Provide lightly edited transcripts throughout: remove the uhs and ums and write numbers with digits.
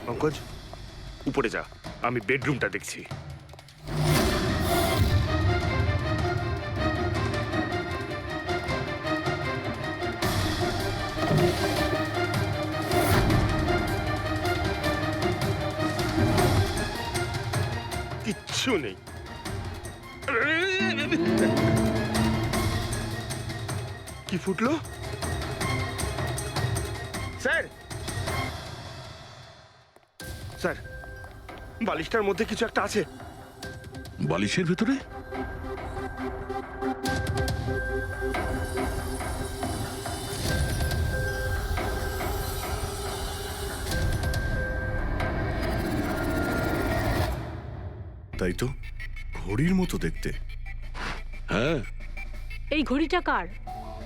পঙ্কজ, উপরে যা, আমি বেডরুমটা দেখছি। কিচ্ছু নেই। কি ফুটলো? স্যার, স্যার, বালিশটার মধ্যে কিছু একটা আছে। বালিশের ভেতরে? তাই তো, ঘড়ির মতো দেখতে। হ্যাঁ, এই ঘড়িটা কার?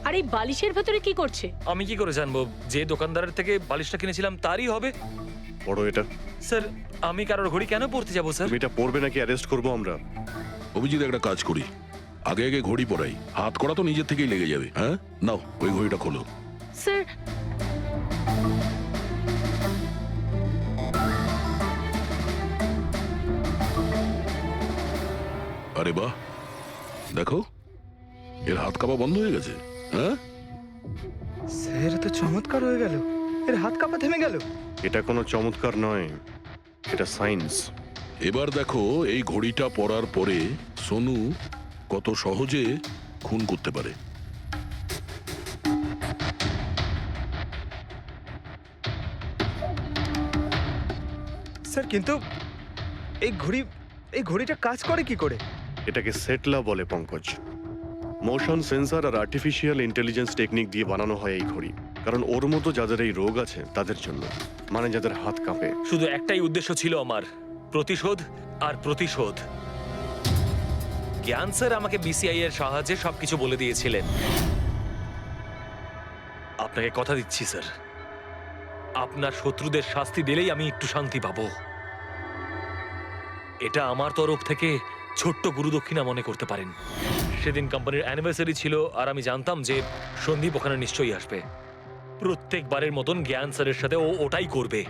আর এই বালিশের ভেতরে কি করছে? আমি কি করে জানবো? যে দোকানদারের থেকে বালিশটা কিনেছিলাম তারই হবে। পড়ো এটা। স্যার, আমি কারোর ঘড়ি কেন পড়তে যাবো স্যার? তুমি এটা পড়বে নাকি অ্যারেস্ট করবো আমরা? অভিজিৎ একটা কাজ করি, আগে আগে ঘড়ি পরাই, হাত করা তো নিজের থেকেই লেগে যাবে। হ্যাঁ, নাও ওই ঘড়িটা খোলো। স্যার, আরে বাহ, দেখো এর হাত কাঁপা বন্ধ হয়ে গেছে। হ্যাঁ, স্যার তো চমৎকার হয়ে গেল, এর হাত কাঁপা থেমে গেল। এটা কোনো চমৎকার নয়, এটা সায়েন্স। এবার দেখো এই ঘড়িটা পরার পরে সোনু কত সহজে খুন করতে পারে। স্যার কিন্তু এই ঘড়িটা কাজ করে কি করে? এটাকে সেটলা বলে পঙ্কজ। মোশন সেন্সর আর আর্টিফিশিয়াল ইন্টেলিজেন্স টেকনিক দিয়ে বানানো হয় এই ঘড়ি, কারণ ওর মতো যাদের এই রোগ আছে তাদের জন্য, মানে যাদের হাত কাঁপে। শুধু একটাই উদ্দেশ্য ছিল আমার, প্রতিশোধ আর প্রতিশোধ। জ্ঞান স্যার আমাকে বিসিআই এর সাহায্যে সবকিছু বলে দিয়েছিলেন। আপনাকে কথা দিচ্ছি স্যার, আপনার শত্রুদের শাস্তি দিলেই আমি একটু শান্তি পাবো। এটা আমার তরফ থেকে ছোট্ট গুরুদক্ষিণা মনে করতে পারেন। সেদিন কোম্পানির অ্যানিভার্সারি ছিল আর আমি জানতাম যে সন্দীপ ওখানে নিশ্চয়ই আসবে। প্রত্যেকবারের মতন জ্ঞান স্যারের সাথে ও ওটাই করবে।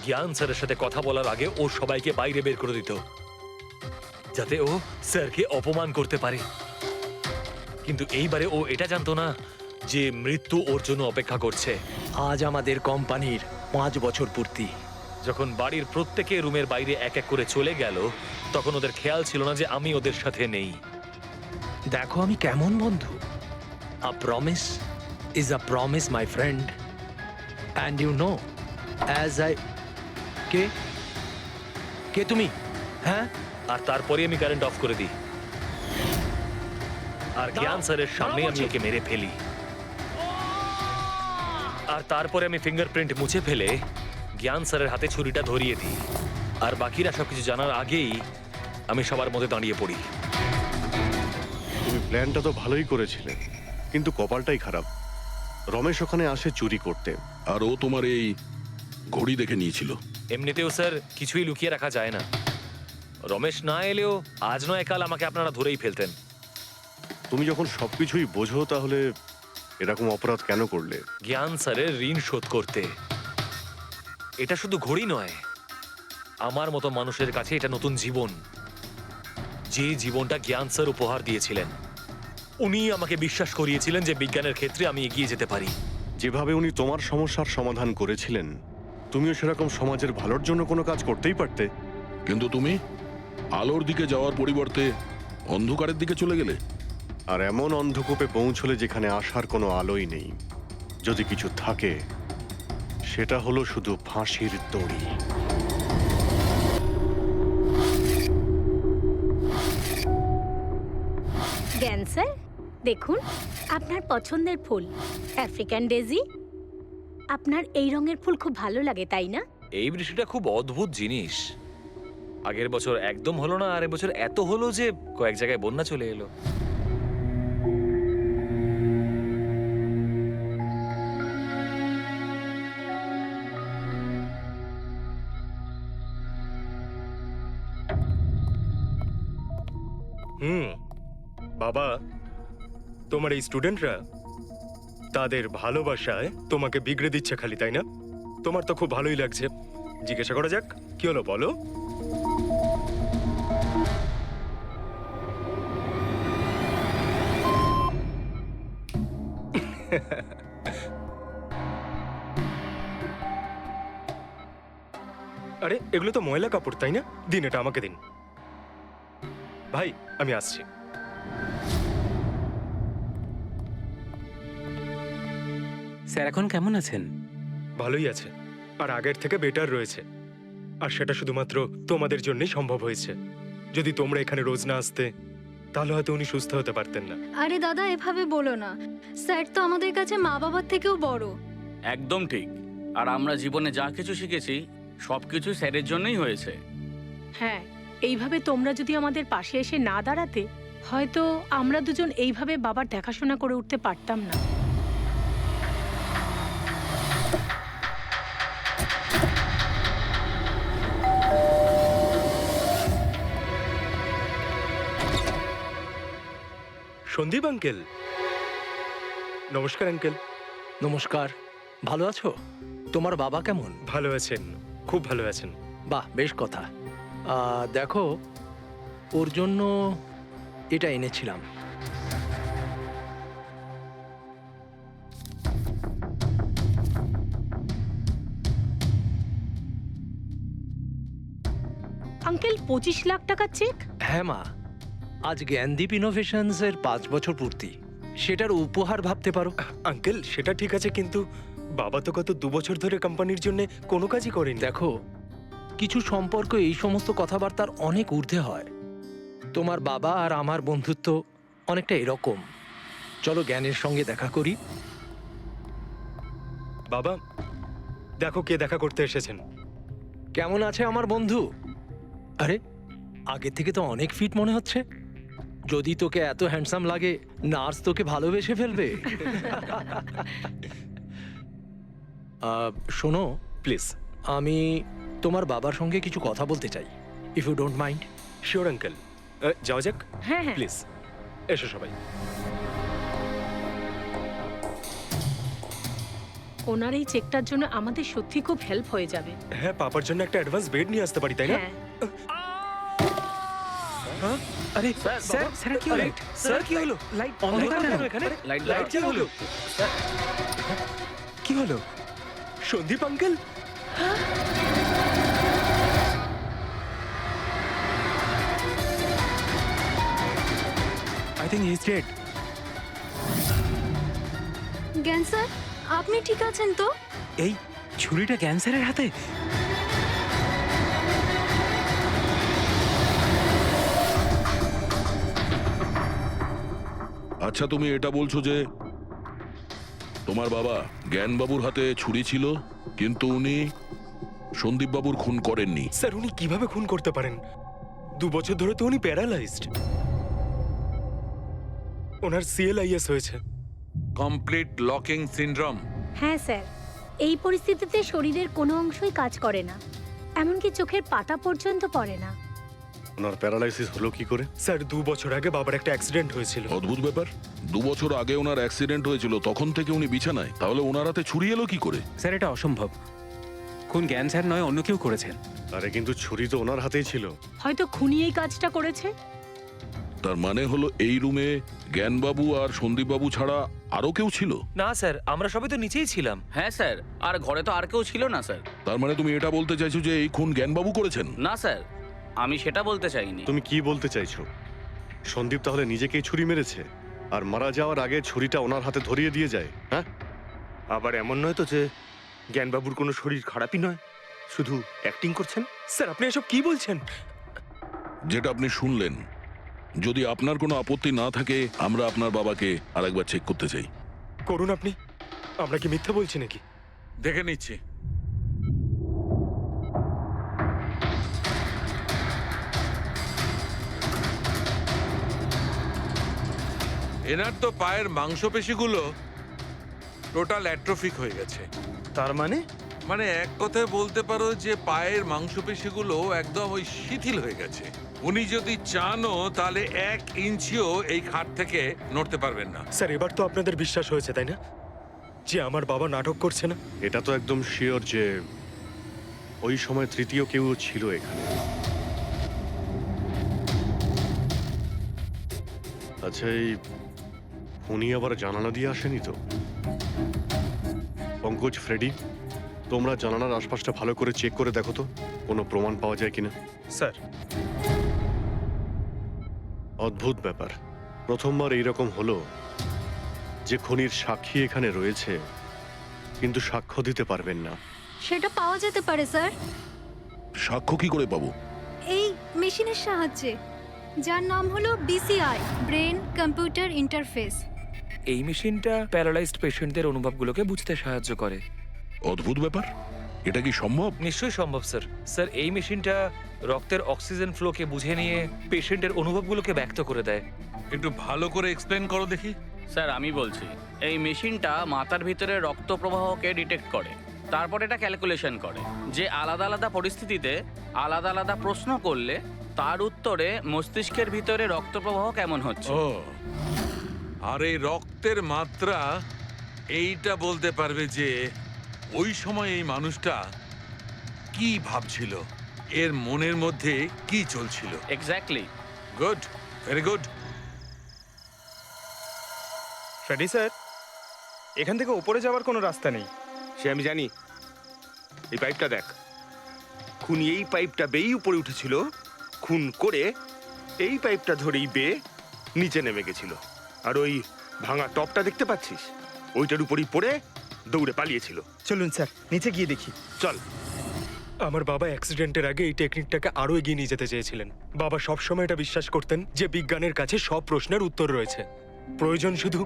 জ্ঞান স্যারের সাথে কথা বলার আগে ও সবাইকে বাইরে বের করে দিত, যাতে ও স্যারকে অপমান করতে পারে। কিন্তু এইবারে ও এটা জানতো না যে মৃত্যু ওর জন্য অপেক্ষা করছে। আজ আমাদের কোম্পানির 5 বছর পূর্তি। যখন বাড়ির প্রত্যেকে রুমের বাইরে এক এক করে চলে গেল, তখন ওদের খেয়াল ছিল না যে আমি ওদের সাথে নেই। দেখো আমি কেমন বন্ধু। A promise is a promise my friend, and you know as I কে কে তুমি? হ্যাঁ, আর তারপরে আমি কারেন্ট অফ করে দিই আর জ্ঞান স্যারের সামনে আমি ওকে মেরে ফেলি। আর তারপরে আমি ফিঙ্গারপ্রিন্ট মুছে ফেলে জ্ঞান স্যারের হাতে ছুরিটা ধরিয়ে দিই। আর বাকিরা সবকিছু জানার আগেই আমি সবার মধ্যে দাঁড়িয়ে পড়ি। তুমি প্ল্যানটা তো ভালোই করেছিলে, কিন্তু কপালটাই খারাপ। রমেশ ওখানে আসে চুরি করতে। আর ও তোমার এই ঘড়ি দেখে নিয়েছিল। এমনিতেও স্যার কিছুই লুকিয়ে রাখা যায় না। রমেশ না এলেও আজ নয় কাল আমাকে আপনারা ধরেই ফেলতেন। তুমি যখন সবকিছুই বোঝো, তাহলে এরকম অপরাধ কেন করলে? জ্ঞান স্যারের ঋণ শোধ করতে। এটা শুধু ঘড়ি নয়, আমার মতো মানুষের কাছে এটা নতুন জীবন, যে জীবনটা জ্ঞান স্যার উপহার দিয়েছিলেন। উনি আমাকে বিশ্বাস করিয়েছিলেন যে বিজ্ঞানের ক্ষেত্রে আমি এগিয়ে যেতে পারি। যেভাবে উনি তোমার সমস্যার সমাধান করেছিলেন, তুমিও সেরকম সমাজের ভালোর জন্য কোনো কাজ করতেই পারতে। কিন্তু তুমি আলোর দিকে যাওয়ার পরিবর্তে অন্ধকারের দিকে চলে গেলে। আর এমন অন্ধকূপে পৌঁছলে যেখানে আসার কোনো আলোই নেই। যদি কিছু থাকে, সেটা হলো শুধু ফাঁসির দড়ি। জ্ঞান স্যার, দেখুন আপনার পছন্দের ফুল আফ্রিকান ডেজি। আপনার এই রঙের ফুল খুব ভালো লাগে, তাই না? এই বৃষ্টিটা খুব অদ্ভুত জিনিস। আগের বছর একদম হলো না, আর এবছর এত হলো যে কয়েক জায়গায় বন্যা চলে এলো। বাবা, তোমার এই স্টুডেন্টরা তাদের ভালোবাসায় তোমাকে বিগড়ে দিচ্ছে খালি, তাই না? তোমার তো খুব ভালোই লাগছে। জিজ্ঞাসা করা যাক, কি হলো বলো? আরে এগুলো তো ময়লা কাপড়, তাই না? দিন, এটা আমাকে দিন। ভাই, আমি আসছি। স্যার এখন কেমন আছেন? ভালোই আছে, আর আগের থেকে বেটার রয়েছে। আর সেটা শুধুমাত্র তোমাদের জন্যই সম্ভব হয়েছে। যদি তোমরা এখানে রোজ না আসতে, তাহলে হয়তো উনি সুস্থ হতে পারতেন না। আরে দাদা, এভাবে বলো না। স্যার তো আমাদের কাছে মা বাবার থেকেও বড়। একদম ঠিক। আর আমরা জীবনে যা কিছু শিখেছি সবকিছু স্যারের জন্যই হয়েছে। হ্যাঁ, এইভাবে তোমরা যদি আমাদের পাশে এসে না দাঁড়াতে, হয়তো আমরা দুজন এইভাবে বাবার দেখাশোনা করে উঠতে পারতাম না। সন্দীপ আঙ্কেল, নমস্কার আঙ্কেল। নমস্কার। ভালো আছো? তোমার বাবা কেমন? ভালো আছেন, খুব ভালো আছেন। বাহ, বেশ কথা। দেখো, ওর জন্য এটা এনেছিলাম। আঙ্কেল, 25 লাখ টাকা চেক? হ্যাঁ মা, আজ জ্ঞানদীপ ইনোভেশনস এর 5 বছর পূর্তি। সেটার উপহার ভাবতে পারো। আঙ্কেল, সেটা ঠিক আছে, কিন্তু বাবা তো গত 2 বছর ধরে কোম্পানির জন্য কোনো কাজই করেনি। দেখো, কিছু সম্পর্ক এই সমস্ত কথাবার্তার অনেক ঊর্ধ্বে হয়। তোমার বাবা আর আমার বন্ধুত্ব অনেকটা এরকম। চলো জ্ঞানের সঙ্গে দেখা করি। বাবা, দেখো কে দেখা করতে এসেছেন। কেমন আছে আমার বন্ধু? আরে, আগে থেকে তো অনেক ফিট মনে হচ্ছে। যদি তোকে এত হ্যান্ডসাম লাগে, নার্স তোকে ভালোবেসে ফেলবে। শোনো প্লিজ। আমি তোমার বাবার সঙ্গে কিছু কথা বলতে চাই, if you don't mind. Sure uncle, যাওয়া যাক। হ্যাঁ হ্যাঁ। প্লিজ এসো সবাই। ওনার এই চেকটার জন্য আমাদের সত্যি খুব হেল্প হয়ে যাবে। হ্যাঁ, পাপার জন্য একটা অ্যাডভান্স বেড নিয়ে আসতে পারি, তাই না? হ্যাঁ। আরে স্যার, স্যার, বাবা। স্যার কি হলো? স্যার, কি হলো? লাইট অন্ধকার অন্ধকার কেন কেন? এখানে? লাইট লাইট কি হলো? কি হলো? Sandeep uncle, I think he is dead. Gyan sir, আপনি ঠিক আছেন তো? এই ছুরিটা ক্যান্সারের হাতে? আচ্ছা, তুমি এটা বলছো যে তোমার বাবা জ্ঞানবাবুর হাতে ছুরি ছিল, কিন্তু উনি সন্দীপবাবুর খুন করেননি। স্যার উনি কিভাবে খুন করতে পারেন? 2 বছর ধরে তো উনি প্যারালাইজড। ওনার সিএলআইএস হয়েছে। Complete locking syndrome. হ্যাঁ স্যার, এই পরিস্থিতিতে শরীরের কোনো অংশই কাজ করে না, এমনকি চোখের পাতা পর্যন্ত পড়ে না। ওনার প্যারালাইসিস হলো কি করে? স্যার 2 বছর আগে বাবার একটা অ্যাক্সিডেন্ট হয়েছিল। অদ্ভুত ব্যাপার, 2 বছর আগে ওনার অ্যাক্সিডেন্ট হয়েছিল, তখন থেকে উনি বিছানায়। তাহলে ওনার হাতে ছুরি এলো কি করে? স্যার এটা অসম্ভব। খুন জ্ঞান স্যার নয়, অন্য কেউ করেছেন। আরে কিন্তু ছুরি তো ওনার হাতেই ছিল। হয়তো খুনি এই কাজটা করেছে। তার মানে হলো এই রুমে জ্ঞানবাবু আর সন্দীপবাবু ছাড়া আরো কেউ ছিল? না স্যার, আমরা সবাই তো নিচেই ছিলাম। হ্যাঁ স্যার, আর ঘরে তো আর কেউ ছিল না স্যার। তার মানে তুমি এটা বলতে চাইছো যে এই খুন জ্ঞানবাবু করেছেন? না স্যার, আমি সেটা বলতে চাইনি। তুমি কি বলতে চাইছো? সন্দীপ তাহলে নিজেকেই ছুরি মেরেছে, আর মারা যাওয়ার আগে ছুরিটা ওনার হাতে ধরিয়ে দিয়ে যায়? হ্যাঁ, আবার এমন নয় তো যে জ্ঞানবাবুর কোনো শরীর খারাপই নয়, শুধু অ্যাক্টিং করছেন। স্যার আপনি এসব কি বলছেন? যেটা আপনি শুনলেন, যদি আপনার কোনো আপত্তি না থাকে, আমরা আপনার বাবাকে আরেকবার চেক করতে চাই। করুন আপনি। আমরা কি মিথ্যা বলছি নাকি? দেখে নিচ্ছি। এনার তো পায়ের মাংসপেশিগুলো টোটাল অ্যাট্রোফিক হয়ে গেছে। তার মানে? মানে এক কথায় বলতে পারো যে পায়ের মাংসপেশিগুলো একদম ওই শিথিল হয়ে গেছে। উনি যদি চানও তাহলে 1 ইঞ্চিও এই খাট থেকে নড়তে পারবেন না। স্যার এবার তো আপনাদের বিশ্বাস হয়েছে, তাই না? যে আমার বাবা নাটক করছে না? এটা তো একদম শিওর যে ওই সময় তৃতীয় কেউ ছিল এখানে। আচ্ছা, এই উনি আবার জানালা দিয়ে আসেনি তো? পঙ্কজ, ফ্রেডি, তোমরা জানালার আশপাশটা ভালো করে চেক করে দেখো তো কোনো প্রমাণ পাওয়া যায় কিনা। স্যার, অদ্ভুত ব্যাপার, প্রথমবার এইরকম হলো যে খুনির সাক্ষী এখানে রয়েছে কিন্তু সাক্ষ্য দিতে পারবেন না। সেটা পাওয়া যেতে পারে স্যার, সাক্ষ্য কি করে পাবো? এই মেশিনের সাহায্যে, যার নাম হলো BCI, ব্রেন কম্পিউটার ইন্টারফেস। এই মেশিনটা প্যারালাইজড পেশেন্টদের অনুভবগুলোকে বুঝতে সাহায্য করে। অদ্ভুত ব্যাপার, এটা কি সম্ভব? নিশ্চয়ই সম্ভব স্যার। স্যার, এই মেশিনটা রক্তের অক্সিজেন ফ্লোকে বুঝে নিয়ে পেশেন্টের অনুভবগুলোকে ব্যক্ত করে দেয়। একটু ভালো করে এক্সপ্লেন করো দেখি। স্যার আমি বলছি, এই মেশিনটা মাথার ভিতরে রক্ত প্রবাহকে ডিটেক্ট করে, তারপর এটা ক্যালকুলেশন করে যে আলাদা আলাদা পরিস্থিতিতে আলাদা আলাদা প্রশ্ন করলে তার উত্তরে মস্তিষ্কের ভিতরে রক্ত প্রবাহ কেমন হচ্ছে। ও, আর এই রক্তের মাত্রা এইটা বলতে পারবে যে ওই সময় এই মানুষটা কি ভাবছিল, এর মনের মধ্যে কি চলছিল। Exactly. Good, very good. Freddie sir, এখান থেকে ওপরে যাওয়ার কোনো রাস্তা নেই। সে আমি জানি। এই পাইপটা দেখ, খুনি এই পাইপটা বেয়েই উপরে উঠেছিল, খুন করে এই পাইপটা ধরেই বেয়ে নিচে নেমে গেছিল। আর ওই ভাঙা টপটা দেখতে পাচ্ছিস, ওইটার উপরেই পড়ে দৌড়ে পালিয়েছিল। চলুন স্যার, নিচে গিয়ে দেখি। চল। আমার বাবা অ্যাক্সিডেন্টের আগে এই টেকনিকটাকে আরো এগিয়ে নিয়ে যেতে চেয়েছিলেন। বাবা সবসময় এটা বিশ্বাস করতেন যে বিজ্ঞানের কাছে সব প্রশ্নের উত্তর রয়েছে, প্রয়োজন শুধু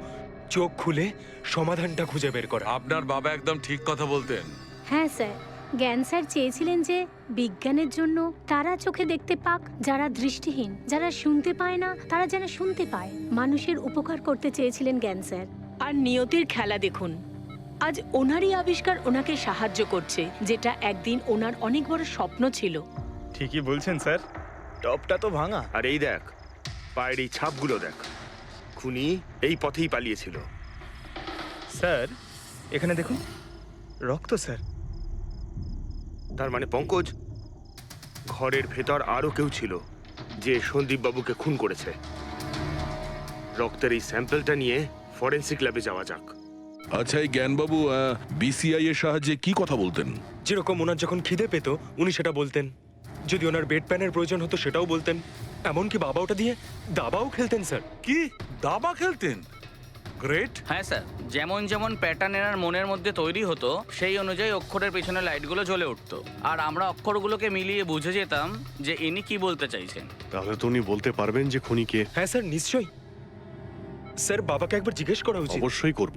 চোখ খুলে সমাধানটা খুঁজে বের করা। আপনার বাবা একদম ঠিক কথা বলতেন। হ্যাঁ স্যার, জ্ঞান স্যার চেয়েছিলেন যে বিজ্ঞানের জন্য তারা চোখে দেখতে পাক যারা দৃষ্টিহীন, যারা শুনতে পায় না তারা যেন শুনতে পায়। মানুষের উপকার করতে চেয়েছিলেন জ্ঞান স্যার। আর নিয়তির খেলা দেখুন, আজ ওনারই আবিষ্কার ওনাকে সাহায্য করছে, যেটা একদিন ওনার অনেক বড় স্বপ্ন ছিল। ঠিকই বলছেন স্যার, টপটা তো ভাঙা। আর এই দেখ, পায়ের এই ছাপগুলো দেখ, খুনি এই পথেই পালিয়েছিল। স্যার, এখানে দেখুন, রক্ত স্যার। তার মানে পঙ্কজ, ঘরের ভেতর আরো কেউ ছিল যে সন্দীপ বাবুকে খুন করেছে। রক্তের এই স্যাম্পলটা নিয়ে ফরেন্সিক ল্যাবে যাওয়া যাক। আচ্ছা, এই জ্ঞানবাবু বিসিআই এর সাহায্যে কি কথা বলতেন? যেরকম ওনার যখন খিদে পেত উনি সেটা বলতেন, যদি ওনার বেড প্যানের প্রয়োজন হতো সেটাও বলতেন, এমনকি বাবা ওটা দিয়ে দাবাও খেলতেন স্যার। কি দাবা খেলতেন? গ্রেট। হ্যাঁ স্যার, যেমন যেমন প্যাটার্ন এনার মনের মধ্যে তৈরি হতো সেই অনুযায়ী অক্ষরের পেছনে লাইটগুলো জ্বলে উঠতো, আর আমরা অক্ষরগুলোকে মিলিয়ে বুঝে যেতাম যে ইনি কি বলতে চাইছেন। তাহলে তো উনি বলতে পারবেন যে খুনি কে। হ্যাঁ স্যার, নিশ্চয়ই। স্যার, বাবাকে একবার জিজ্ঞেস করা উচিত। অবশ্যই করব,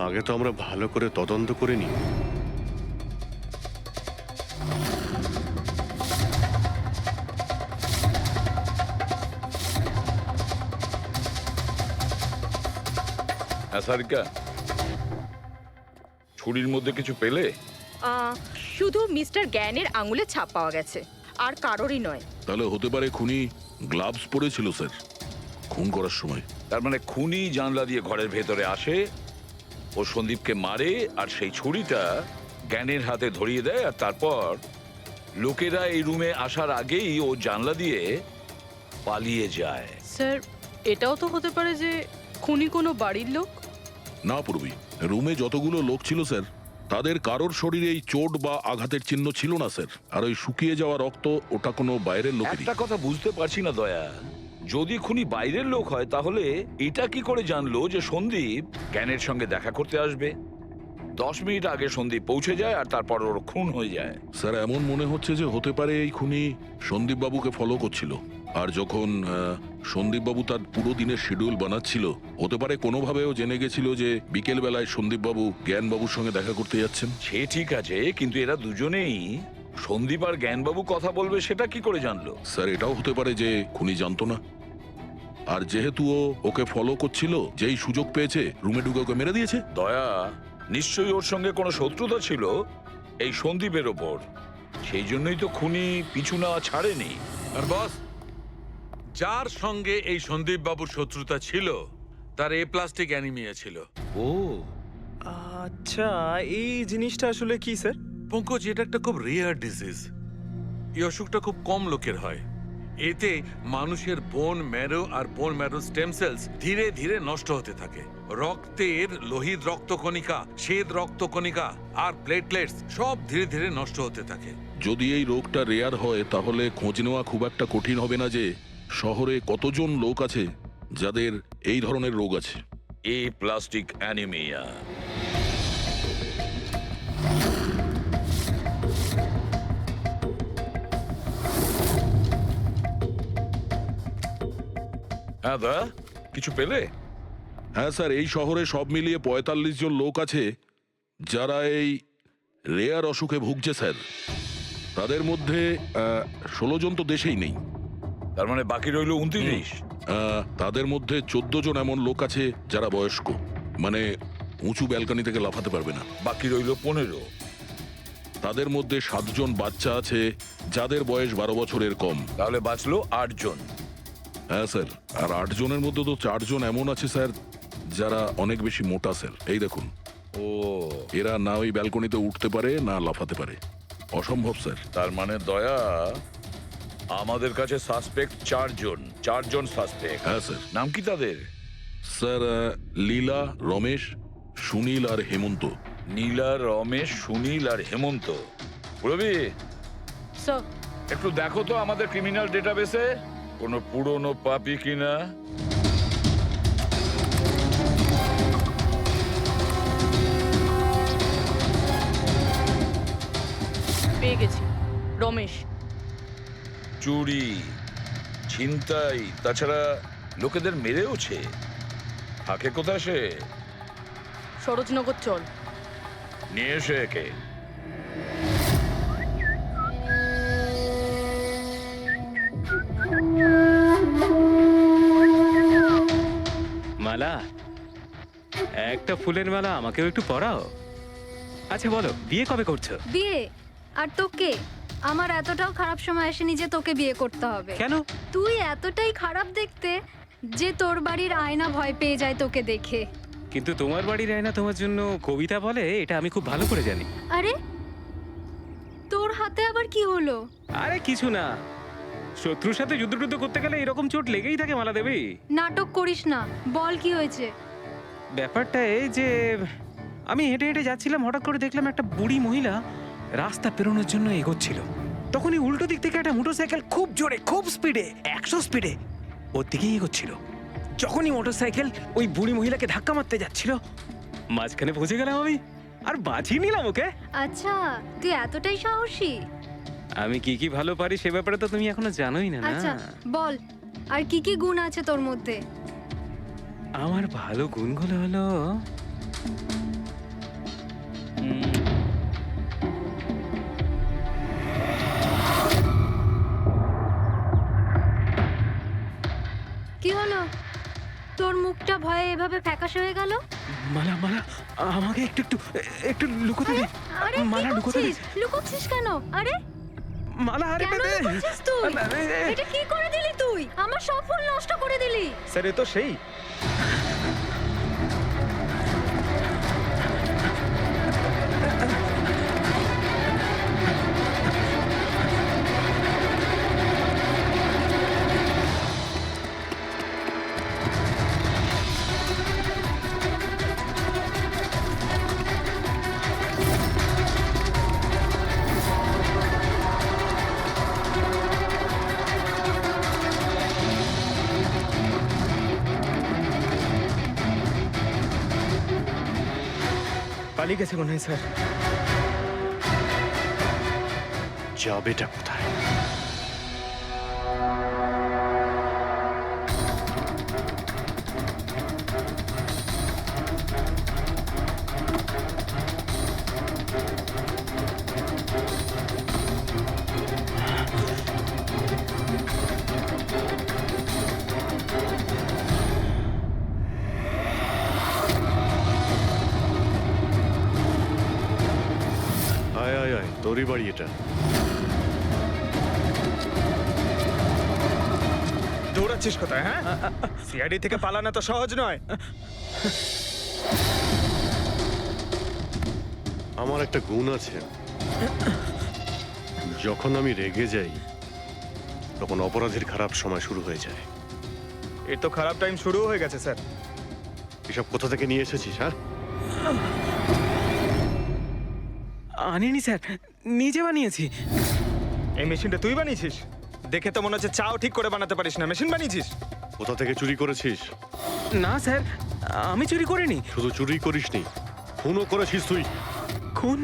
আগে তো আমরা ভালো করে তদন্ত করে নিই। সারিকা, ছুরির মধ্যে কিছু পেলে? শুধু মিস্টার জ্ঞানের আঙুলে ছাপ পাওয়া গেছে, আর কারোরই নয়। তাহলে হতে পারে খুনি গ্লাভস পরেছিল স্যার খুন করার সময়। তার মানে খুনি জানলা দিয়ে ঘরের ভেতরে আসে, ও সন্দীপকে মারে, আর সেই ছুরিটা জ্ঞানের হাতে ধরিয়ে দেয়, আর তারপর লোকেরা এই রুমে আসার আগেই ও জানলা দিয়ে পালিয়ে যায়। স্যার, এটাও তো হতে পারে যে খুনি কোনো বাড়ির লোক। না পূর্বী, রুমে যতগুলো লোক ছিল স্যার, তাদের কারোর শরীরেই চোট বা আঘাতের চিহ্ন ছিল না স্যার। আর ওই শুকিয়ে যাওয়া রক্ত, ওটা কোনো বাইরের লোকেরই। একটা কথা বুঝতে পারছি না দয়া, যদি খুনি বাইরের লোক হয় তাহলে এটা কি করে জানলো যে সন্দীপ জ্ঞানের সঙ্গে দেখা করতে আসবে? 10 মিনিট আগে সন্দীপ পৌঁছে যায় আর তারপর ওর খুন হয়ে যায়। স্যার, এমন মনে হচ্ছে যে হতে পারে এই খুনি সন্দীপ বাবুকে ফলো করছিল, আর যখন সন্দীপ বাবু তার পুরো দিনের শিডিউল বানাচ্ছিল, হতে পারে কোনোভাবেও জেনে গেছিল যে বিকেল বেলায় সন্দীপ বাবু জ্ঞান বাবুর সঙ্গে দেখা করতে যাচ্ছেন। সে ঠিক আছে, কিন্তু এরা দুজনেই সন্দীপ আর জ্ঞানবাবু কথা বলবে সেটা কি করে জানলো? স্যার, এটাও হতে পারে যে খুনি জানতো না, আর যেহেতু ও ওকে ফলো করছিল, যেই সুযোগ পেয়েছে রুমে ঢুকে ওকে মেরে দিয়েছে। দয়া, নিশ্চয়ই ওর সঙ্গে কোনো শত্রুতা ছিল এই সন্দীপের ওপর, সেই জন্যই তো খুনি পিছু নেওয়া ছাড়েনি। আর বস, যার সঙ্গে এই সন্দীপ বাবুর শত্রুতা ছিল তার এ প্লাস্টিক অ্যানিমিয়া ছিল। ও, আচ্ছা, এই জিনিসটা আসলে কি স্যার? পঙ্কজ, এটা একটা খুব রেয়ার ডিজিজ। এই অসুখটা খুব কম লোকের হয়। এতে মানুষের বোন ম্যারো আর বোন ম্যারো স্টেম সেলস ধীরে ধীরে নষ্ট হতে থাকে। রক্তের লোহিত রক্তকণিকা, শ্বেত রক্তকণিকা আর প্লেটলেটস সব ধীরে ধীরে নষ্ট হতে থাকে। যদি এই রোগটা রেয়ার হয় তাহলে খোঁজ নেওয়া খুব একটা কঠিন হবে না যে শহরে কতজন লোক আছে যাদের এই ধরনের রোগ আছে। এই প্লাস্টিক অ্যানিমিয়া। হ্যাঁ দা, কিছু পেলে? হ্যাঁ স্যার, এই শহরে সব মিলিয়ে ৪৫ জন লোক আছে যারা এই রেয়ার অসুখে ভুগছে স্যার। তাদের মধ্যে ১৬ জন তো দেশেই নেই। তার মানে বাকি রইল ২৯। তাদের মধ্যে ১৪ জন এমন লোক আছে যারা বয়স্ক, মানে উঁচু ব্যালকনি থেকে লাফাতে পারবে না। বাকি রইল ১৫। তাদের মধ্যে ৭ জন বাচ্চা আছে যাদের বয়স ১২ বছরের কম। তাহলে বাঁচলো ৮ জন। হ্যাঁ স্যার, আর ৮ জনের মধ্যে তো ৪ জন এমন আছে স্যার যারা অনেক বেশি মোটা স্যার। এই দেখুন, ও, এরা না ওই ব্যালকনিতে উঠতে পারে না লাফাতে পারে। অসম্ভব স্যার। তার মানে দয়া, আমাদের কাছে সাসপেক্ট ৪ জন। ৪ জন সাসপেক্ট। হ্যাঁ স্যার। নাম কি তাদের? স্যার, লীলা, রমেশ, সুনীল আর হেমন্ত। নীলা, রমেশ, সুনীল আর হেমন্ত। রবি, স্যার, একটু দেখো তো আমাদের ক্রিমিনাল ডেটাবেসে কোনো পুরনো পাপি কিনা। পেয়ে গেছি। রমেশ। চুরি, ছিনতাই, তাছাড়া লোকেদের মেরেওছে। থাকে কোথায় সে? সরোজনগর চল। নিয়ে এসে একে। মালা, একটা ফুলের মালা আমাকেও একটু পরাও। আচ্ছা বলো, বিয়ে কবে করছো? বিয়ে? আর তোকে? আমার এতটাও খারাপ সময় আসেনি যে তোকে বিয়ে করতে হবে। কেন? তুই এতটাই খারাপ দেখতে যে তোর বাড়ির আয়না ভয় পেয়ে যায় তোকে দেখে। কিন্তু তোমার বাড়ির আয়না তোমার জন্য কবিতা বলে, এটা আমি খুব ভালো করে জানি। আরে, তোর হাতে আবার কি হলো? আরে কিছু না, শত্রুর সাথে যুদ্ধ করতে গেলে এরকম চোট লেগেই থাকে মালা দেবী। নাটক করিস না, বল কি হয়েছে? ব্যাপারটা এই যে আমি হেঁটে হেঁটে যাচ্ছিলাম, হঠাৎ করে দেখলাম একটা বুড়ি মহিলা রাস্তা পেরোনোর জন্য এগোচ্ছিল। তখনই উল্টো দিক থেকে একটা মোটরসাইকেল খুব জোরে, খুব স্পিডে, ১০০ স্পিডে ওর দিকেই এগোচ্ছিল। যখনই মোটরসাইকেল ওই বুড়ি মহিলাকে ধাক্কা মারতে যাচ্ছিল, মাঝখানে পৌঁছে গেলাম আমি আর বাঁচিয়ে নিলাম ওকে। আচ্ছা, তুই এতটাই সাহসী? আমি কি কি ভালো পারি সে ব্যাপারে তো তুমি এখনো জানোই না। আচ্ছা বল, আর কি কি গুণ আছে তোর মধ্যে? আমার ভালো গুণগুলো হলো কি হলো? তোর মুখটা ভয়ে এভাবে ফ্যাকাশ হয়ে গেল? মালা, মালা আমাকে একটু একটু একটু লুকোতে দে। আরে মালা, লুকোতে দে। লুকোচ্ছিস কেন? আরে মালা, আরে কেন বেবে লুকোচ্ছিস তুই? এটা কি করে দিলি তুই? আমার সব ফুল নষ্ট করে দিলি। স্যার, এ তো সেই। পালিয়ে গেছে মনে হয় স্যার। যাবেটা কোথায়? আয় আয় আয়, তোরই বাড়ি এটা। দৌড়াচ্ছিস কোথায়? হ্যাঁ, সিআইডি থেকে পালানো তো সহজ নয়। আমার একটা গুণ আছে, যখন আমি রেগে যাই তখন অপরাধীর খারাপ সময় শুরু হয়ে যায়। এর তো খারাপ টাইম শুরু হয়ে গেছে স্যার। এসব কোথা থেকে নিয়ে এসেছিস? হ্যাঁ, আনিনি স্যার, নিজে বানিয়েছি। এই মেশিনটা তুই বানিয়েছিস? দেখে তো মনে হচ্ছে চাও ঠিক করে বানাতে পারিস না, মেশিন বানিয়েছিস। কোথা থেকে চুরি করেছিস? না স্যার, আমি চুরি করিনি। শুধু চুরি করিসনি, খুনও করেছিস তুই। খুন?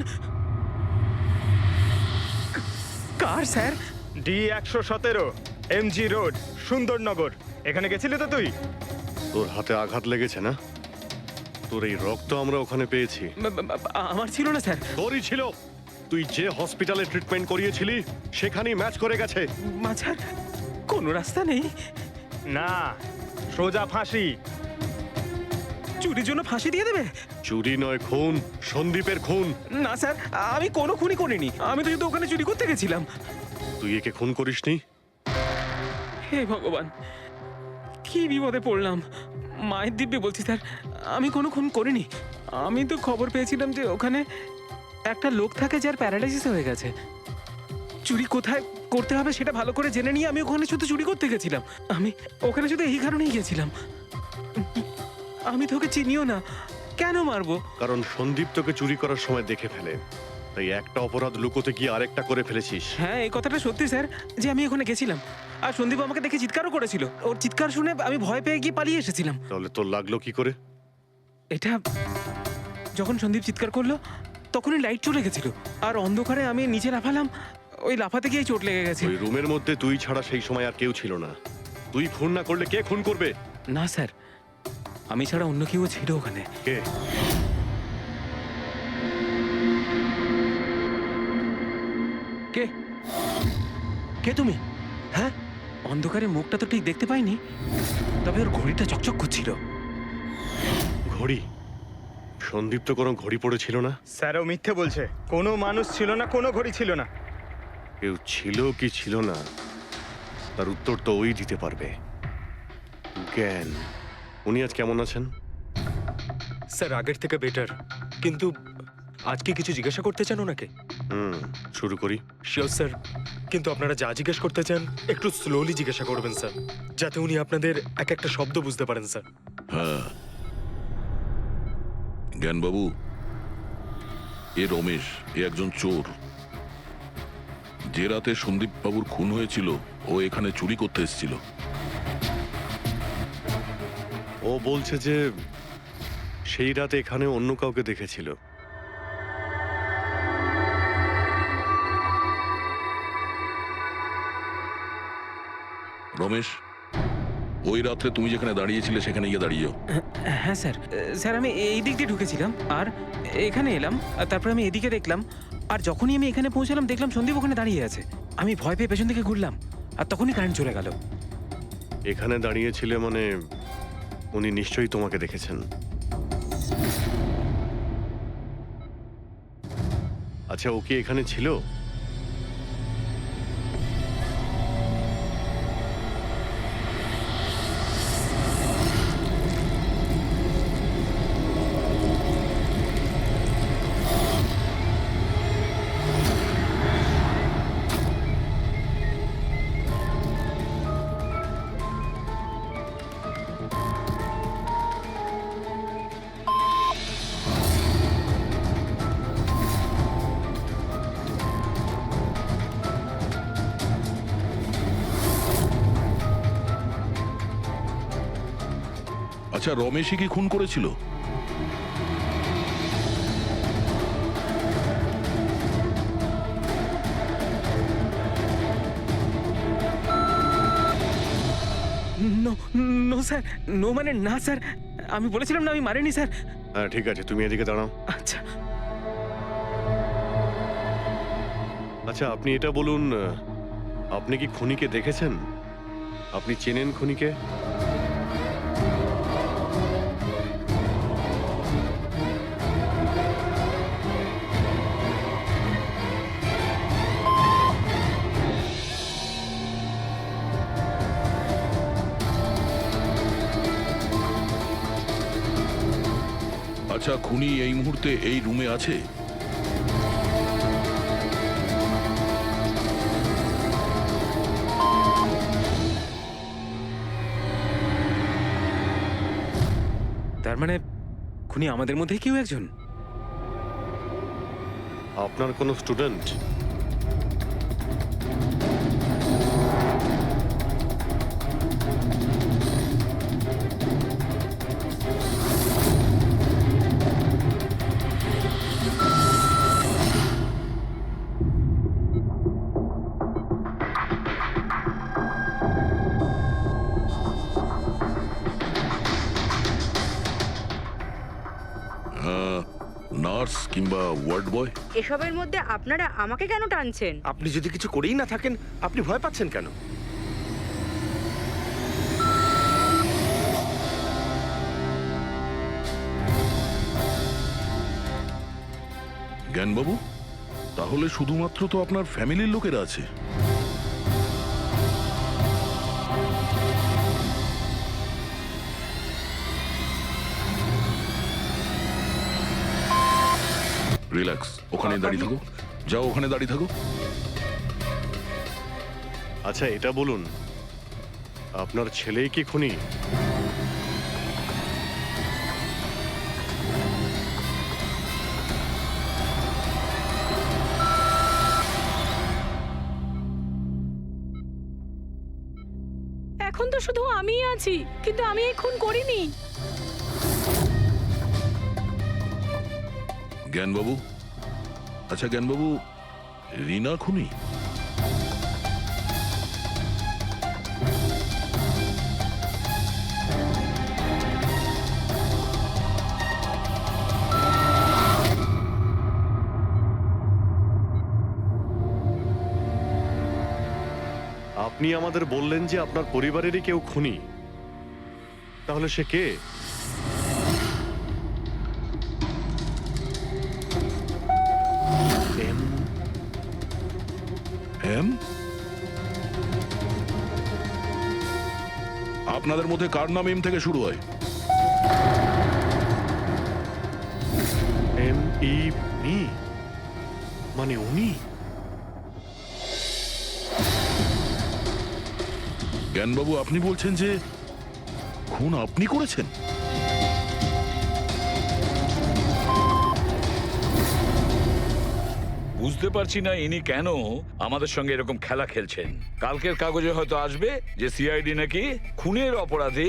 কার sir? D117 MG road, Sundarnagar. এখানে গেছিলি তো তুই? তোর হাতে আঘাত লেগেছে না? তোর এই রক্ত আমরা ওখানে পেয়েছি। আমার ছিল না স্যার। তোরই ছিল। তুই যে হসপিটালে ট্রিটমেন্ট করিয়েছিলি সেখানেই ম্যাচ করে গেছে। মাঝার কোনো রাস্তা নেই? না, সোজা ফাঁসি। চুরির জন্য ফাঁসি দিয়ে দেবে? চুরি নয়, খুন, সন্দীপের খুন। না স্যার, আমি কোনো খুনই করিনি। আমি তো শুধু ওখানে চুরি করতে গেছিলাম। তুই একে খুন করিসনি? হে ভগবান, কি বিপদে পড়লাম। মায়ের দিব্যে বলছি স্যার, আমি কোনো খুন করিনি। আমি তো খবর পেয়েছিলাম যে ওখানে একটা লোক থাকে যার প্যারালাইসিস হয়ে গেছে। চুরি কোথায় করতে হবে সেটা ভালো করে জেনে নিয়ে আমি ওখানে শুধু চুরি করতে গেছিলাম। আমি ওখানে শুধু এই কারণেই গেছিলাম। আমি তোকে চিনিও না, কেন মারবো? কারণ সন্দীপ তোকে চুরি করার সময় দেখে ফেলে, তাই একটা অপরাধ লুকোতে গিয়ে আরেকটা করে ফেলেছিস। হ্যাঁ, এই কথাটা সত্যি স্যার যে আমি ওখানে গেছিলাম। আর সন্দীপ আমাকে দেখে চিৎকারও করেছিল। ওর চিৎকার শুনে আমি ভয় পেয়ে গিয়ে পালিয়ে এসেছিলাম। তাহলে তোর লাগলো কি করে? এটা যখন সন্দীপ চিৎকার করলো তখনই লাইট চলে গেছিল, আর অন্ধকারে আমি নিচে লাফালাম। ওই লাফাতে গিয়ে চোট লেগে গেছে। ওই রুমের মধ্যে তুই ছাড়া সেই সময় আর কেউ ছিল না। তুই খুন না করলে কে খুন করবে? না স্যার, আমি ছাড়া অন্য কেউ ছিল ওখানে। কে? কে কে তুমি? হ্যাঁ, অন্ধকারে মুখটা তো ঠিক দেখতে পাইনি, তবে ওর ঘড়িটা চকচক করছিল। ঘড়ি? সন্দীপ তো কোনো ঘড়ি পড়েছিল না। স্যারও মিথ্যে বলছে। কোনো মানুষ ছিল না, কোনো ঘড়ি ছিল না। কেউ ছিল কি ছিল না তার উত্তর তো ওই দিতে পারবে। জ্ঞান, উনি আজ কেমন আছেন? স্যার আগের থেকে বেটার, কিন্তু আজকে কিছু জিজ্ঞাসা করতে চান ওনাকে? শুরু করি। শিওর স্যার, কিন্তু আপনারা যা জিজ্ঞেস করতে চান একটু স্লোলি জিজ্ঞাসা করবেন স্যার, যাতে উনি আপনাদের এক একটা শব্দ বুঝতে পারেন স্যার। হ্যাঁ, জ্ঞানবাবু, এ রমেশ, এ একজন চোর। যে রাতে সন্দীপ বাবুর খুন হয়েছিল ও এখানে চুরি করতে এসেছিল। ও বলছে যে সেই রাতে এখানে অন্য কাউকে দেখেছিল। রমেশ, ওই রাত্রে তুমি যেখানে দাঁড়িয়েছিলে সেখানে গিয়ে দাঁড়িয়ে যাও। হ্যাঁ স্যার। স্যার, আমি এই দিক দিয়ে ঢুকেছিলাম আর এখানে এলাম, আর তারপর আমি এদিকে দেখলাম, আর যখনই আমি এখানে পৌঁছালাম দেখলাম সন্দীপ ওখানে দাঁড়িয়ে আছে। আমি ভয় পেয়ে পেছন দিকে ঘুরলাম, আর তখনই কারেন্ট চলে গেল। এখানে দাঁড়িয়েছিলে মানে উনি নিশ্চয়ই তোমাকে দেখেছেন। আচ্ছা, ও কি এখানে ছিল? আচ্ছা, রমেশই কি খুন করেছিল? নো নো স্যার, নো মানে না স্যার। আমি বলেছিলাম না আমি মারিনি স্যার। হ্যাঁ ঠিক আছে, তুমি এদিকে দাঁড়াও। আচ্ছা আচ্ছা, আপনি এটা বলুন, আপনি কি খুনিকে দেখেছেন? আপনি চেনেন খুনিকে? আচ্ছা, খুনি এই মুহূর্তে এই রুমে আছে? তার মানে খুনি আমাদের মধ্যেই কেউ একজন। আপনার কোনো স্টুডেন্ট? নার্স কিংবা ওয়ার্ড বয়? এসবের মধ্যে আপনারা আমাকে কেন টানছেন? আপনি যদি কিছু করেই না থাকেন, আপনি ভয় পাচ্ছেন কেন? জ্ঞানবাবু, তাহলে শুধুমাত্র তো আপনার ফ্যামিলির লোকেরা আছে। রিল্যাক্স, ওখানে দাঁড়িয়ে থাকো। যাও, ওখানে দাঁড়িয়ে থাকো। আচ্ছা এটা বলুন, আপনার ছেলেই কি খুনি? এখন তো শুধু আমিই আছি, কিন্তু আমি এই খুন করিনি। জ্ঞানবাবু, আচ্ছা জ্ঞানবাবু, রিনা খুনি? আপনি আমাদের বললেন যে আপনার পরিবারেরই কেউ খুনি, তাহলে সে কে? এম? আপনাদের মধ্যে কার নাম এম থেকে শুরু হয়? মি, মানে উনি? জ্ঞানবাবু, আপনি বলছেন যে খুন আপনি করেছেন? বুঝতে পারছি না ইনি কেন আমাদের সঙ্গে এরকম খেলা খেলছেন। কালকের কাগজে হয়তো আসবে যে সিআইডি নাকি খুনের অপরাধে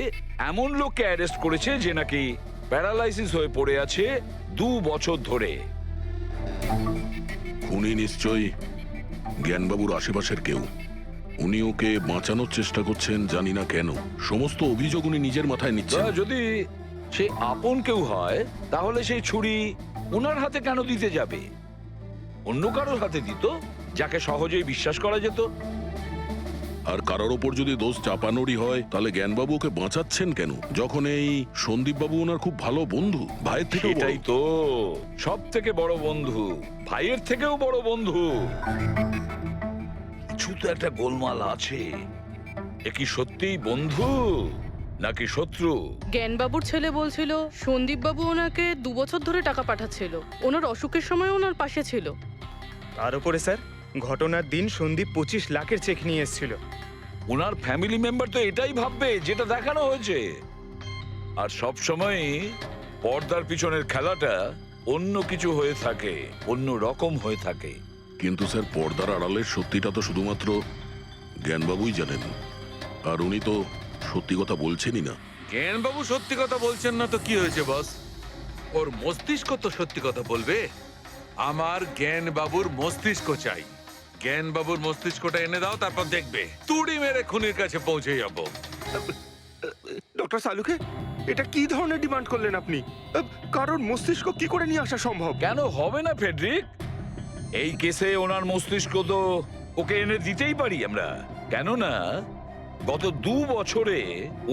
এমন লোককে অ্যারেস্ট করেছে যে নাকি প্যারালাইসিস হয়ে পড়ে আছে 2 বছর ধরে। খুনি নিশ্চয়ই জ্ঞানবাবুর আশেপাশের কেউ। উনি ওকে বাঁচানোর চেষ্টা করছেন, জানি না কেন। সমস্ত অভিযোগ উনি নিজের মাথায় নিচ্ছেন। যদি সে আপন কেউ হয় তাহলে সেই ছুরি ওনার হাতে কেন দিতে যাবে? অন্য কারোর হাতে দিত, যাকে সহজেই বিশ্বাস করা যেত। আর কারোর ওপর যদি দোষ চাপানোরই হয়, তাহলে জ্ঞানবাবু ওকে বাঁচাচ্ছেন কেন, যখন এই সন্দীপ বাবু ওনার খুব ভালো বন্ধু, ভাইয়ের থেকে? এটাই তো সব থেকে বড় বন্ধু, ভাইয়ের থেকেও বড় বন্ধু। কিছু তো একটা গোলমাল আছে। এ কি সত্যিই বন্ধু নাকি শত্রু? জ্ঞানবাবুর ছেলে বলছিল সন্দীপ বাবু ওনাকে 2 বছর ধরে টাকা পাঠাচ্ছিল, ওনার অসুখের সময় ওনার পাশে ছিল। তার উপরে স্যার, ঘটনার দিন সন্দীপ 25 লাখের চেক নিয়ে এসেছিল। ওনার ফ্যামিলি মেম্বার তো এটাই ভাববে যেটা দেখানো হয়েছে। আর সব সময় পর্দার পিছনের খেলাটা অন্য কিছু হয়ে থাকে, অন্য রকম হয়ে থাকে। কিন্তু স্যার, পর্দার আড়ালের সত্যিটা তো শুধুমাত্র জ্ঞানবাবুই জানেন, আর উনি তো সত্যি কথা বলছেনই না। জ্ঞানবাবু সত্যি কথা বলছেন না তো কি হয়েছে বস? ওর মস্তিষ্ক তো সত্যি কথা বলবে। আমার জ্ঞানবাবুর মস্তিষ্ক চাই। জ্ঞানবাবুর মস্তিষ্কটা এনে দাও, তারপর দেখবে তুড়ি মেরে খুনির কাছে পৌঁছে যাবো। ডক্টর সালুকে, এটা কি ধরনের ডিমান্ড করলেন আপনি? কারোর মস্তিষ্ক কি করে নিয়ে আসা সম্ভব? কেন হবে না ফেডরিক? এই কেসে ওনার মস্তিষ্ক তো ওকে এনে দিতেই পারি আমরা। কেননা গত 2 বছরে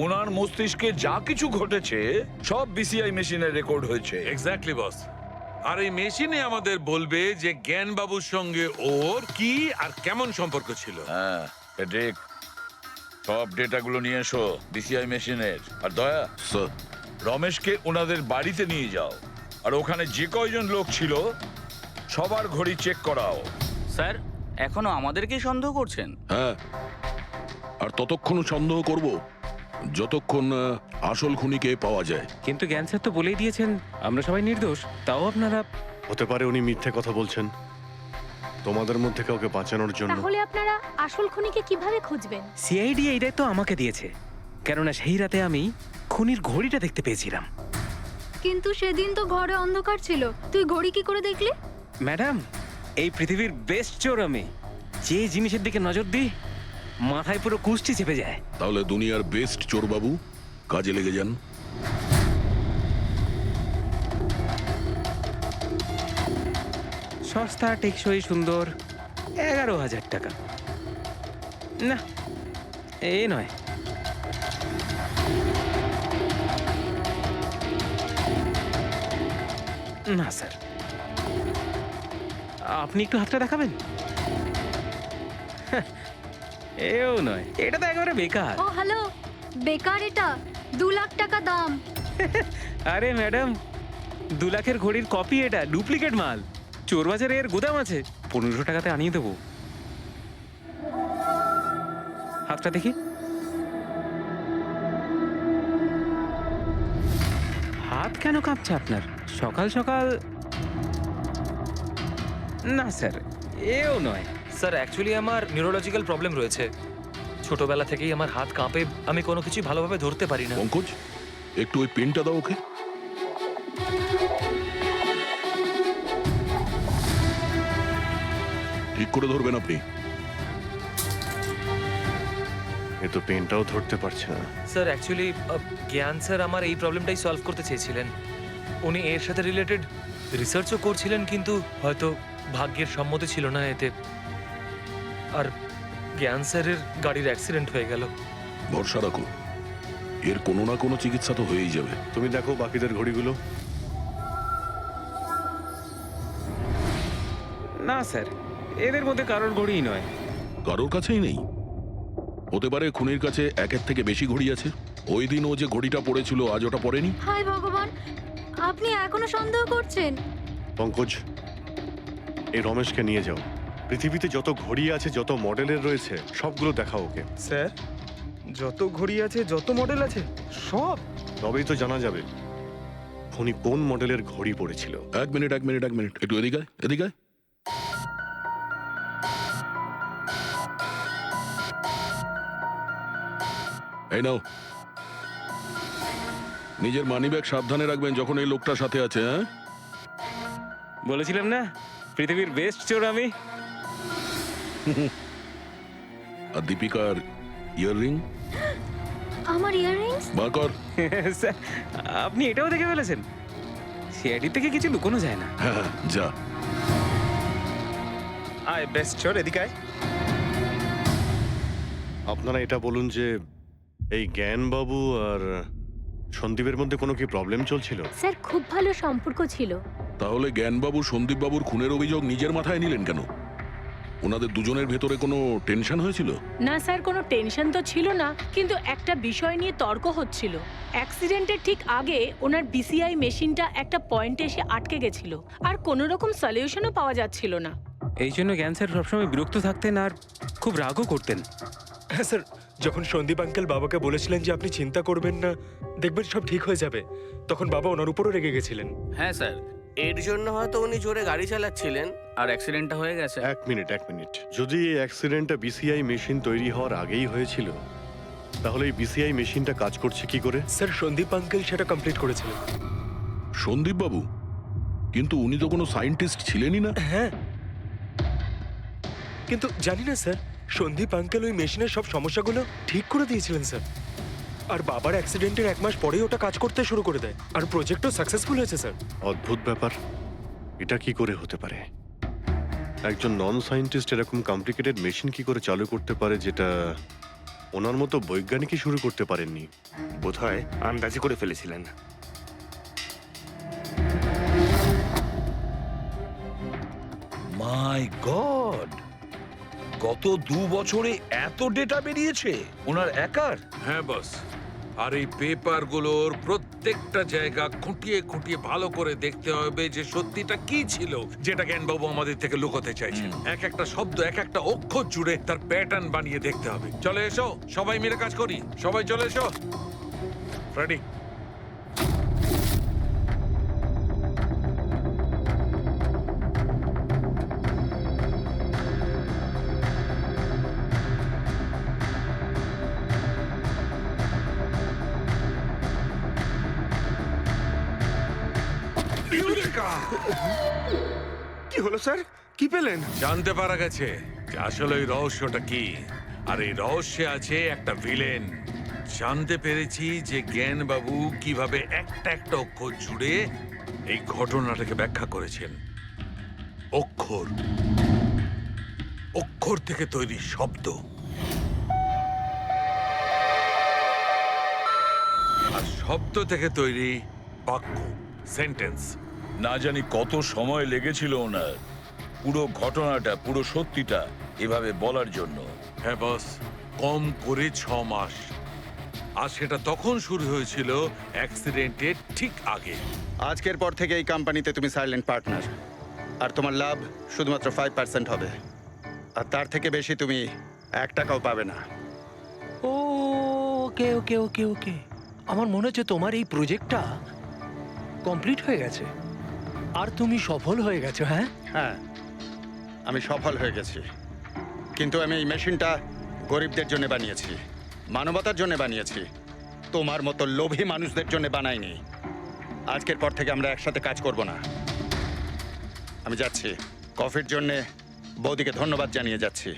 ওনার মস্তিষ্কে যা কিছু ঘটেছে সব বিসিআই মেশিনে রেকর্ড হয়েছে। এক্স্যাক্টলি বস। আর এই মেশিনে আমাদের বলবে যে জ্ঞানবাবুর সঙ্গে ওর কি আর কেমন সম্পর্ক ছিল। হ্যাঁ ফেডরিক, সব ডেটাগুলো নিয়ে এসো বিসিআই মেশিনের। আর দয়া স্যার, রমেশকে ওনাদের বাড়িতে নিয়ে যাও, আর ওখানে যে কয়জন লোক ছিল সবার ঘড়ি চেক করাও। স্যার, এখনো আমাদেরকেই সন্দেহ করছেন? হ্যাঁ, আর ততক্ষণ সন্দেহ করব যতক্ষণ আসল খুনিকে পাওয়া যায়। কিন্তু জ্ঞান স্যার তো বলেই দিয়েছেন আমরা সবাই নির্দোষ, তাও আপনারা। হতে পারে উনি মিথ্যে কথা বলছেন তোমাদের মধ্যে কাউকে বাঁচানোর জন্য। তাহলে আপনারা আসল খুনিকে কিভাবে খুঁজবেন? সিআইডি এই দায়িত্ব আমাকে দিয়েছে, কেননা সেই রাতে আমি খুনির ঘড়িটা দেখতে পেয়েছিলাম। কিন্তু সেদিন তো ঘরে অন্ধকার ছিল, তুই ঘড়ি কি করে দেখলি? ম্যাডাম, এই পৃথিবীর বেস্ট চোর আমি। যে জিনিসের দিকে নজর দিই মাথায় পুরো কুষ্টি চেপে যায়। তাহলে দুনিয়ার বেস্ট চোর বাবু কাজে লেগে যান। সস্তা, টেকসই, সুন্দর, 11,000 টাকা। না, এ নয়। না স্যার, আপনি একটু হাতটা দেখাবেন? এও নয়, এটা তো একেবারে বেকার। ও হ্যালো, বেকার এটা, 2 লাখ টাকা দাম। আরে ম্যাডাম, 2 লাখের ঘড়ির কপি, এটা ডুপ্লিকেট মাল। চোর বাজারে এর গুদাম আছে, 1500 টাকাতে আনিয়ে দেবো। হাতটা দেখি। হাত কেন কাঁপছে আপনার সকাল সকাল? না স্যার, এও নয়। স্যার অ্যাকচুয়ালি আমার নিউরোলজিক্যাল প্রবলেম রয়েছে। ছোটবেলা থেকেই আমার হাত কাঁপে, আমি কোনো কিছু ভালোভাবে ধরতে পারি না। পঙ্কজ, একটু ওই পেনটা দাও ওকে। ঠিক করে ধরবেন আপনি। এ তো পেনটাও ধরতে পারছে না। স্যার অ্যাকচুয়ালি জ্ঞান স্যার আমার এই প্রবলেমটাই সলভ করতে চেয়েছিলেন। উনি এর সাথে রিলেটেড রিসার্চও করছিলেন, কিন্তু হয়তো ভাগ্যের সম্মতি ছিল না এতে। আর জ্ঞান স্যারের গাড়ির অ্যাক্সিডেন্ট হয়ে গেল। ভরসা রাখো, এর কোনো না কোনো চিকিৎসা তো হয়েই যাবে। তুমি দেখো বাকিদের ঘড়িগুলো। না স্যার, এদের মধ্যে কারোর ঘড়িই নয়। কারোর কাছেই নেই? হতে পারে খুনির কাছে একের থেকে বেশি ঘড়ি আছে। ওই দিন ও যে ঘড়িটা পড়েছিল আজ ওটা পড়েনি। হায় ভগবান, আপনি এখনো সন্দেহ করছেন? পঙ্কজ, এই রমেশকে নিয়ে যাও। পৃথিবীতে যত ঘড়ি আছে, যত মডেলের রয়েছে, সবগুলো দেখাও ওকে। স্যার, যত ঘড়ি আছে, যত মডেল আছে, সব? তবেই তো জানা যাবে খুনি কোন মডেলের ঘড়ি পড়েছিল। এক মিনিট একটু এদিকে আয়, এদিকে আয়। এই নাও, নিজের মানিব্যাগ সাবধানে রাখবেন যখন এই লোকটার সাথে আছে। হ্যাঁ, বলেছিলাম না পৃথিবীর বেস্ট চোর আমি। আর দীপিকার ইয়াররিং আমার ইয়াররিংস? বার কর। স্যার, আপনি এটাও দেখে ফেলেছেন? সিআইডি থেকে কিছু লুকোনো যায় না। হ্যাঁ, যা। আয় বেস্ট চোর, এদিকে আয়। আপনারা এটা বলুন যে এই জ্ঞানবাবু আর সন্দীপের মধ্যে কোনো কি প্রবলেম চলছিল? স্যার খুব ভালো সম্পর্ক ছিল। তাহলে জ্ঞানবাবু সন্দীপবাবুর খুনের অভিযোগ নিজের মাথায় নিলেন কেন? ওনাদের দুজনের ভেতরে কোনো টেনশন হয়েছিল? না স্যার, কোনো টেনশন তো ছিল না, কিন্তু একটা বিষয় নিয়ে তর্ক হচ্ছিল। অ্যাক্সিডেন্টের ঠিক আগে ওনার বিসিআই মেশিনটা একটা পয়েন্টে এসে আটকে গেছিল, আর কোনো রকম সলিউশনও পাওয়া যাচ্ছিল না। এই জন্য জ্ঞান স্যার সবসময় বিরক্ত থাকতেন আর খুব রাগও করতেন। হ্যাঁ স্যার, যখন সন্দীপ আঙ্কেল বাবাকে বলেছিলেন যে আপনি চিন্তা করবেন না, দেখবেন সব ঠিক হয়ে যাবে, তখন বাবা ওনার উপরও রেগে গেছিলেন। হ্যাঁ স্যার, এর জন্য হয়তো উনি জোরে গাড়ি চালাচ্ছিলেন আর অ্যাক্সিডেন্টটা হয়ে গেছে। এক মিনিট। যদি এই অ্যাক্সিডেন্টটা বিসিআই মেশিন তৈরি হওয়ার আগেই হয়েছিল, তাহলে এই বিসিআই মেশিনটা কাজ করছে কি করে? স্যার সন্দীপ আঙ্কেল সেটা কমপ্লিট করেছিলেন। সন্দীপ বাবু? কিন্তু উনি তো কোনো সায়েন্টিস্ট ছিলেনই না। হ্যাঁ, কিন্তু জানি না স্যার, সন্দীপ আঙ্কেল ওই মেশিনের সব সমস্যাগুলো ঠিক করে দিয়েছিলেন স্যার। আর বাবার অ্যাক্সিডেন্টের 1 মাস পরেই ওটা কাজ করতে শুরু করে দেয়, আর প্রজেক্টও সাকসেসফুল হয়েছে স্যার। অদ্ভুত ব্যাপার, এটা কি করে হতে পারে? একজন নন সায়েন্টিস্ট এরকম কমপ্লিকেটেড মেশিন কি করে চালু করতে পারে, যেটা ওনার মতো বৈজ্ঞানিকই শুরু করতে পারেননি? বোধহয় আন্দাজে করে ফেলেছিলেন। মাই গড, গত 2 বছরে এত ডেটা বেরিয়েছে ওনার একার? হ্যাঁ বস, আর এই পেপারগুলোর প্রত্যেকটা জায়গা খুঁটিয়ে খুঁটিয়ে ভালো করে দেখতে হবে যে সত্যিটা কি ছিল যেটা জ্ঞানবাবু আমাদের থেকে লুকোতে চাইছেন। এক একটা শব্দ, এক একটা অক্ষর জুড়ে তার প্যাটার্ন বানিয়ে দেখতে হবে। চলে এসো, সবাই মিলে কাজ করি। সবাই চলে এসো। রেডি? কি হলো স্যার? কি পেলেন? জানতে পারা গেছে যে আসলে ওই রহস্যটা কি, আর এই রহস্যে আছে একটা ভিলেন। জানতে পেরেছি যে জ্ঞানবাবু কিভাবে একটা একটা অক্ষর জুড়ে এই ঘটনাটাকে ব্যাখ্যা করেছেন। অক্ষর, অক্ষর থেকে তৈরি শব্দ, আর শব্দ থেকে তৈরি বাক্য, সেন্টেন্স। না জানি কত সময় লেগেছিল ওনার পুরো ঘটনাটা, পুরো সত্যিটা এভাবে বলার জন্য। হ্যাঁ বস, কম করে 6 মাস। আর সেটা তখন শুরু হয়েছিল অ্যাক্সিডেন্টের ঠিক আগে। আজকের পর থেকে এই কোম্পানিতে তুমি সাইলেন্ট পার্টনার, আর তোমার লাভ শুধুমাত্র 5% হবে, আর তার থেকে বেশি তুমি 1 টাকাও পাবে না। ও ওকে ওকে ওকে ওকে, আমার মনে হচ্ছে তোমার এই প্রজেক্টটা কমপ্লিট হয়ে গেছে আর তুমি সফল হয়ে গেছো। হ্যাঁ হ্যাঁ, আমি সফল হয়ে গেছি, কিন্তু আমি এই মেশিনটা গরিবদের জন্য বানিয়েছি, মানবতার জন্য বানিয়েছি, তোমার মতো লোভী মানুষদের জন্য বানাইনি। আজকের পর থেকে আমরা একসাথে কাজ করব না। আমি যাচ্ছি, কফির জন্যে বৌদিকে ধন্যবাদ জানিয়ে যাচ্ছি।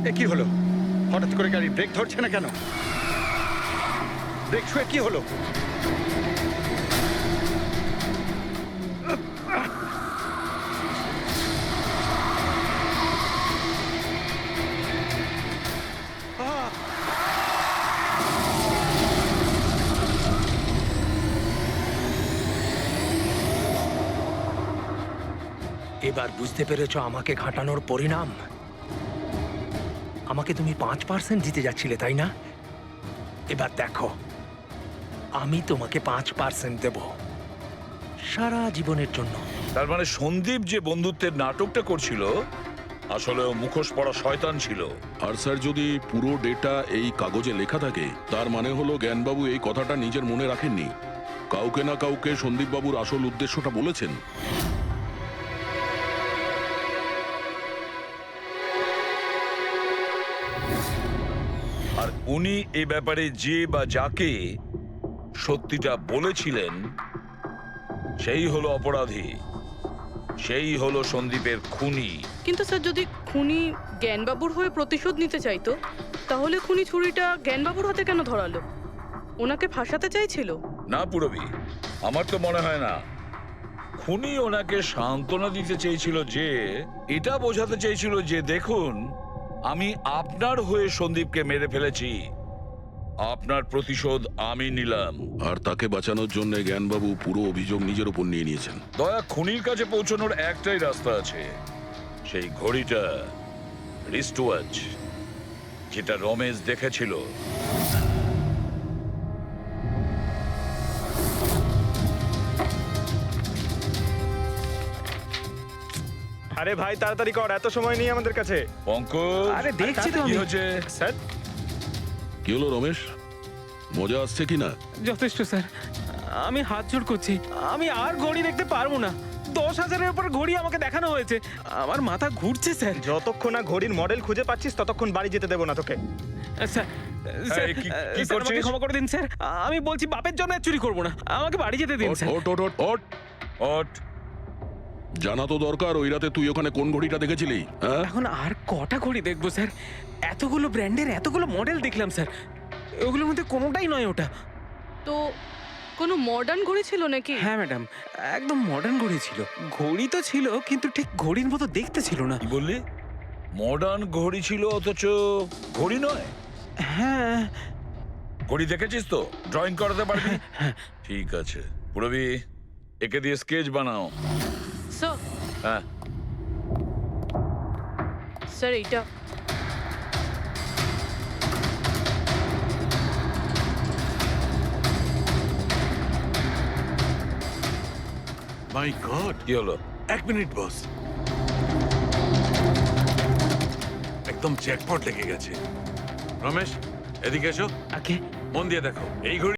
এ কি হলো? হঠাৎ করে গাড়ি ব্রেক ধরছে না কেন? ব্রেক ছুঁয়ে কি হলো? এবার বুঝতে পেরেছো আমাকে ঘাটানোর পরিণাম? আমাকে তুমি 5% দিতে যাচ্ছিলে, তাই না? এবার দেখো, আমি তোমাকে 5% দেব সারা জীবনের জন্য। তার মানে সন্দীপ যে বন্ধুত্বের নাটকটা করছিল আসলে ও মুখোশ পড়া শয়তান ছিল। আর স্যার, যদি পুরো ডেটা এই কাগজে লেখা থাকে তার মানে হলো জ্ঞানবাবু এই কথাটা নিজের মনে রাখেননি, কাউকে না কাউকে সন্দীপবাবুর আসল উদ্দেশ্যটা বলেছেন। আর উনি এ ব্যাপারে যে বা যাকে সত্যিটা বলেছিলেন সেই হলো অপরাধী, সেই হলো সন্দীপের খুনি। কিন্তু স্যার, যদি খুনি জ্ঞানবাবুর হয়ে প্রতিশোধ নিতে চাইতো, তাহলে খুনি ছুরিটা জ্ঞানবাবুর হাতে কেন ধরালো? ওনাকে ফাঁসাতে চাইছিল? না পুরবি, আমার তো মনে হয় না। খুনি ওনাকে সান্ত্বনা দিতে চেয়েছিল, যে এটা বোঝাতে চেয়েছিল যে দেখুন, আমি আপনার হয়ে সন্দীপকে মেরে ফেলেছি, আপনার প্রতিশোধ আমি নিলাম। আর তাকে বাঁচানোর জন্য জ্ঞানবাবু পুরো অভিযোগ নিজের উপর নিয়ে নিয়েছেন। দয়া, খুনির কাছে পৌঁছানোর একটাই রাস্তা আছে, সেই ঘড়িটা, রিস্ট ওয়াচ, যেটা রমেশ দেখেছিল। আরে ভাই, তাড়াতাড়ি কর, এত সময় নেই আমাদের কাছে। পঙ্কজ, আরে দেখছি তো কি আমি। হয়েছে? স্যার, কি হলো রমেশ, মজা আসছে কি না? যথেষ্ট স্যার, আমি হাত জোড় করছি, আমি আর ঘড়ি দেখতে পারবো না। 10,000-এর উপর ঘড়ি আমাকে দেখানো হয়েছে, আমার মাথা ঘুরছে স্যার। যতক্ষণ না ঘড়ির মডেল খুঁজে পাচ্ছিস ততক্ষণ বাড়ি যেতে দেবো না তোকে। স্যার, স্যার, এই, কি স্যার, আমাকে করছিস? ক্ষমা করে দিন স্যার, আমি বলছি বাপের জন্য আর চুরি করবো না, আমাকে বাড়ি যেতে দিন স্যার। ওট ওট ওট ওট, ওঠ। জানা তো দরকার ওই রাতে তুই ওখানে কোন ঘড়িটা দেখেছিলি, হ্যাঁ? এখন আর কটা ঘড়ি দেখবো স্যার? এতগুলো ব্র্যান্ডের এতগুলো মডেল দেখলাম স্যার, ওগুলোর মধ্যে কোনোটাই নয় ওটা। তো কোনো মডার্ন ঘড়ি ছিল নাকি? হ্যাঁ ম্যাডাম, একদম মডার্ন ঘড়ি ছিল। ঘড়ি তো ছিল কিন্তু ঠিক ঘড়ির মতো দেখতে ছিল না। কি বললি? মডার্ন ঘড়ি ছিল অথচ ঘড়ি নয়? হ্যাঁ। ঘড়ি দেখেছিস তো? ড্রয়িং করাতে পারবি? ঠিক আছে, পুরবি একে দিয়ে স্কেচ বানাও। স্যার, হ্যাঁ, স্যার এইটা মাই গড, কি হলো? 1 মিনিট বস, একদম জ্যাকপট লেগে গেছে। রমেশ, এদিকে এসো, ওকে। মন দিয়ে দেখো এই ঘড়ি